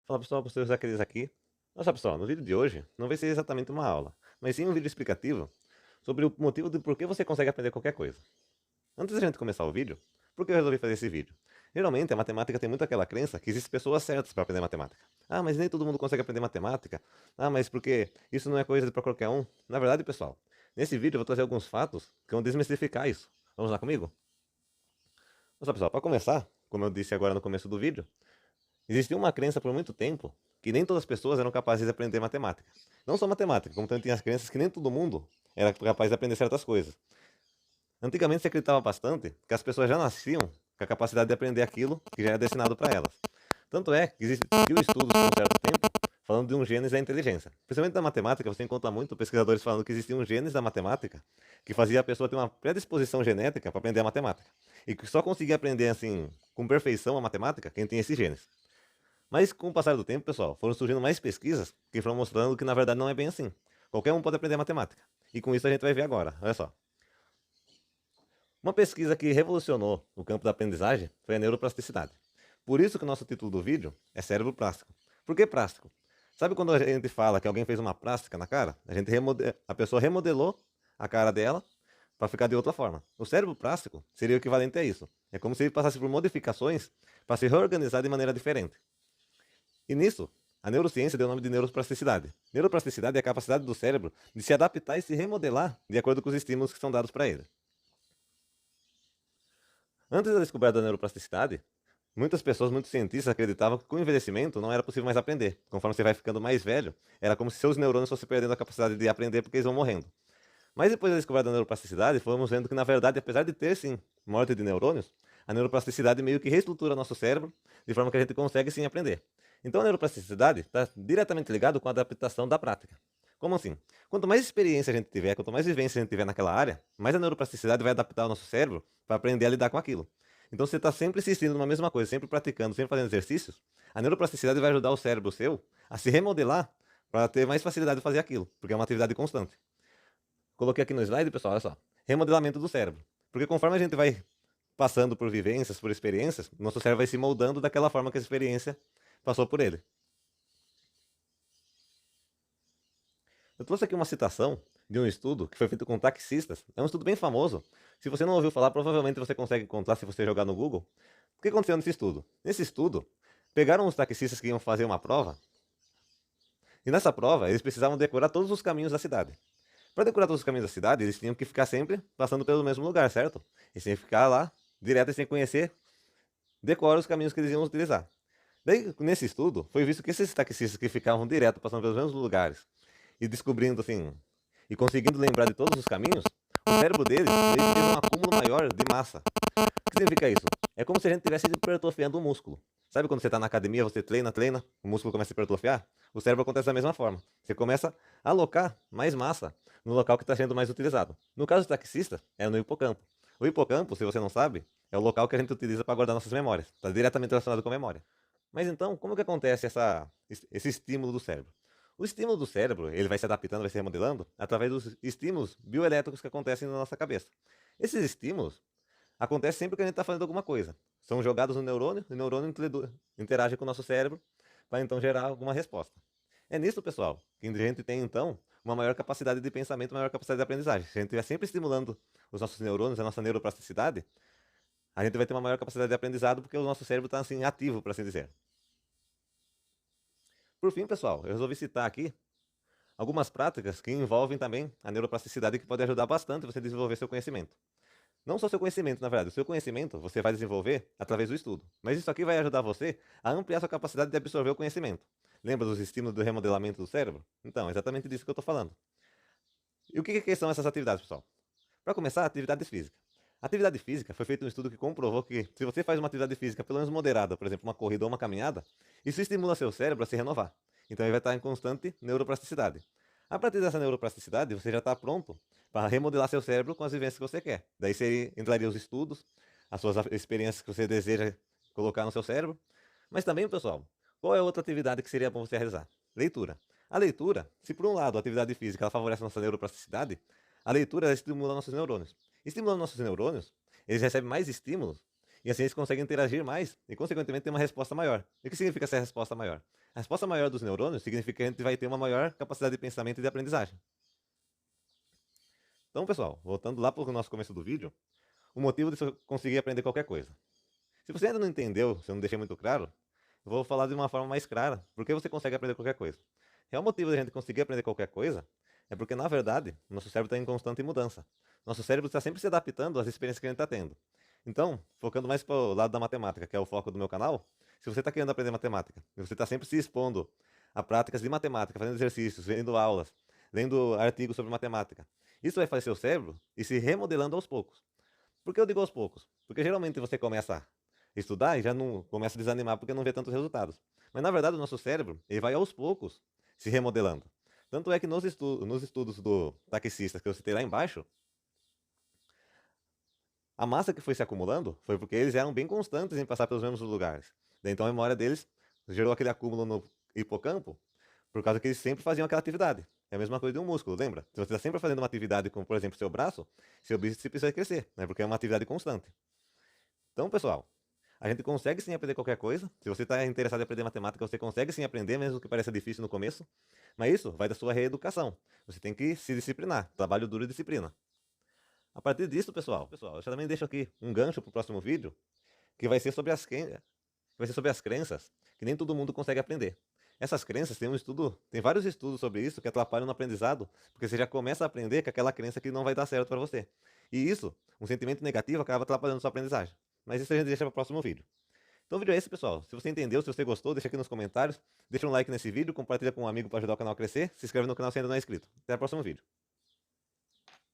Fala pessoal, professor Zacarias aqui. Nossa pessoal, no vídeo de hoje não vai ser exatamente uma aula, mas sim um vídeo explicativo sobre o motivo de por que você consegue aprender qualquer coisa. Antes da gente começar o vídeo, por que eu resolvi fazer esse vídeo? Geralmente a matemática tem muito aquela crença que existem pessoas certas para aprender matemática. Ah, mas nem todo mundo consegue aprender matemática. Ah, mas porque isso não é coisa para qualquer um. Na verdade, pessoal, nesse vídeo eu vou trazer alguns fatos que vão desmistificar isso. Vamos lá comigo? Nossa pessoal, para começar, como eu disse agora no começo do vídeo, existia uma crença por muito tempo que nem todas as pessoas eram capazes de aprender matemática. Não só matemática, como também tinha as crenças que nem todo mundo era capaz de aprender certas coisas. Antigamente se acreditava bastante que as pessoas já nasciam com a capacidade de aprender aquilo que já era destinado para elas. Tanto é que existiu estudos por um certo tempo falando de um genes da inteligência. Principalmente na matemática, você encontra muito pesquisadores falando que existiam genes da matemática que fazia a pessoa ter uma predisposição genética para aprender a matemática. E que só conseguia aprender assim com perfeição a matemática quem tem esses genes. Mas com o passar do tempo, pessoal, foram surgindo mais pesquisas que foram mostrando que na verdade não é bem assim. Qualquer um pode aprender matemática. E com isso a gente vai ver agora. Olha só. Uma pesquisa que revolucionou o campo da aprendizagem foi a neuroplasticidade. Por isso que o nosso título do vídeo é cérebro plástico. Por que plástico? Sabe quando a gente fala que alguém fez uma plástica na cara? A pessoa remodelou a cara dela para ficar de outra forma. O cérebro plástico seria o equivalente a isso. É como se ele passasse por modificações para se reorganizar de maneira diferente. E nisso, a neurociência deu o nome de neuroplasticidade. Neuroplasticidade é a capacidade do cérebro de se adaptar e se remodelar de acordo com os estímulos que são dados para ele. Antes da descoberta da neuroplasticidade, muitas pessoas, muitos cientistas acreditavam que com o envelhecimento não era possível mais aprender. Conforme você vai ficando mais velho, era como se seus neurônios fossem perdendo a capacidade de aprender porque eles vão morrendo. Mas depois da descoberta da neuroplasticidade, fomos vendo que na verdade, apesar de ter sim morte de neurônios, a neuroplasticidade meio que reestrutura nosso cérebro de forma que a gente consegue sim aprender. Então a neuroplasticidade está diretamente ligado com a adaptação da prática. Como assim? Quanto mais experiência a gente tiver, quanto mais vivência a gente tiver naquela área, mais a neuroplasticidade vai adaptar o nosso cérebro para aprender a lidar com aquilo. Então, se você está sempre insistindo numa mesma coisa, sempre praticando, sempre fazendo exercícios, a neuroplasticidade vai ajudar o cérebro seu a se remodelar para ter mais facilidade de fazer aquilo, porque é uma atividade constante. Coloquei aqui no slide, pessoal, olha só. Remodelamento do cérebro. Porque conforme a gente vai passando por vivências, por experiências, nosso cérebro vai se moldando daquela forma que a experiência passou por ele. Eu trouxe aqui uma citação de um estudo que foi feito com taxistas. É um estudo bem famoso. Se você não ouviu falar, provavelmente você consegue encontrar se você jogar no Google. O que aconteceu nesse estudo? Nesse estudo, pegaram os taxistas que iam fazer uma prova, e nessa prova eles precisavam decorar todos os caminhos da cidade. Para decorar todos os caminhos da cidade, eles tinham que ficar sempre passando pelo mesmo lugar, certo? Eles tinham que ficar lá, direto, sem conhecer, decora os caminhos que eles iam utilizar. Daí, nesse estudo, foi visto que esses taxistas que ficavam direto passando pelos mesmos lugares e descobrindo, assim, e conseguindo lembrar de todos os caminhos, o cérebro deles meio que teve um acúmulo maior de massa. O que significa isso? É como se a gente estivesse hipertrofiando um músculo. Sabe quando você está na academia, você treina, treina, o músculo começa a hipertrofiar? O cérebro acontece da mesma forma. Você começa a alocar mais massa no local que está sendo mais utilizado. No caso do taxista, é no hipocampo. O hipocampo, se você não sabe, é o local que a gente utiliza para guardar nossas memórias. Está diretamente relacionado com a memória. Mas então, como que acontece esse estímulo do cérebro? O estímulo do cérebro, ele vai se adaptando, vai se remodelando através dos estímulos bioelétricos que acontecem na nossa cabeça. Esses estímulos acontecem sempre que a gente está fazendo alguma coisa. São jogados no neurônio, e o neurônio interage com o nosso cérebro para então gerar alguma resposta. É nisso, pessoal, que a gente tem então uma maior capacidade de pensamento, uma maior capacidade de aprendizagem. Se a gente estiver sempre estimulando os nossos neurônios, a nossa neuroplasticidade, a gente vai ter uma maior capacidade de aprendizado porque o nosso cérebro está assim ativo, por assim dizer. Por fim, pessoal, eu resolvi citar aqui algumas práticas que envolvem também a neuroplasticidade que pode ajudar bastante você a desenvolver seu conhecimento. Não só seu conhecimento, na verdade, o seu conhecimento você vai desenvolver através do estudo. Mas isso aqui vai ajudar você a ampliar sua capacidade de absorver o conhecimento. Lembra dos estímulos do remodelamento do cérebro? Então, é exatamente disso que eu estou falando. E o que são essas atividades, pessoal? Para começar, atividades físicas. Atividade física foi feito um estudo que comprovou que se você faz uma atividade física pelo menos moderada, por exemplo, uma corrida ou uma caminhada, isso estimula seu cérebro a se renovar. Então ele vai estar em constante neuroplasticidade. A partir dessa neuroplasticidade, você já está pronto para remodelar seu cérebro com as vivências que você quer. Daí você entraria os estudos, as suas experiências que você deseja colocar no seu cérebro. Mas também, pessoal, qual é outra atividade que seria bom você realizar? Leitura. A leitura, se por um lado a atividade física ela favorece a nossa neuroplasticidade, a leitura ela estimula nossos neurônios. Estimulando nossos neurônios, eles recebem mais estímulos e assim eles conseguem interagir mais e, consequentemente, ter uma resposta maior. E o que significa essa resposta maior? A resposta maior dos neurônios significa que a gente vai ter uma maior capacidade de pensamento e de aprendizagem. Então, pessoal, voltando lá para o nosso começo do vídeo, o motivo de você conseguir aprender qualquer coisa. Se você ainda não entendeu, se eu não deixei muito claro, eu vou falar de uma forma mais clara, por que você consegue aprender qualquer coisa. O real motivo da gente conseguir aprender qualquer coisa é porque, na verdade, o nosso cérebro está em constante mudança. Nosso cérebro está sempre se adaptando às experiências que a gente está tendo. Então, focando mais para o lado da matemática, que é o foco do meu canal, se você está querendo aprender matemática e você está sempre se expondo a práticas de matemática, fazendo exercícios, vendo aulas, lendo artigos sobre matemática, isso vai fazer seu cérebro ir se remodelando aos poucos. Por que eu digo aos poucos? Porque geralmente você começa a estudar e já não começa a desanimar porque não vê tantos resultados. Mas na verdade o nosso cérebro ele vai aos poucos se remodelando. Tanto é que nos estudos do taxista que eu citei lá embaixo, a massa que foi se acumulando foi porque eles eram bem constantes em passar pelos mesmos lugares. Daí, então a memória deles gerou aquele acúmulo no hipocampo por causa que eles sempre faziam aquela atividade. É a mesma coisa de um músculo, lembra? Se você está sempre fazendo uma atividade como, por exemplo, seu braço, seu bíceps vai crescer, né? Porque é uma atividade constante. Então, pessoal, a gente consegue sim aprender qualquer coisa. Se você está interessado em aprender matemática, você consegue sim aprender, mesmo que pareça difícil no começo. Mas isso vai da sua reeducação. Você tem que se disciplinar. Trabalho duro e disciplina. A partir disso, pessoal, eu já também deixo aqui um gancho para o próximo vídeo, que vai ser sobre as crenças que nem todo mundo consegue aprender. Essas crenças tem vários estudos sobre isso que atrapalham no aprendizado, porque você já começa a aprender com aquela crença que não vai dar certo para você. E isso, um sentimento negativo, acaba atrapalhando sua aprendizagem. Mas isso a gente deixa para o próximo vídeo. Então o vídeo é esse, pessoal. Se você entendeu, se você gostou, deixa aqui nos comentários, deixa um like nesse vídeo, compartilha com um amigo para ajudar o canal a crescer, se inscreve no canal se ainda não é inscrito. Até o próximo vídeo.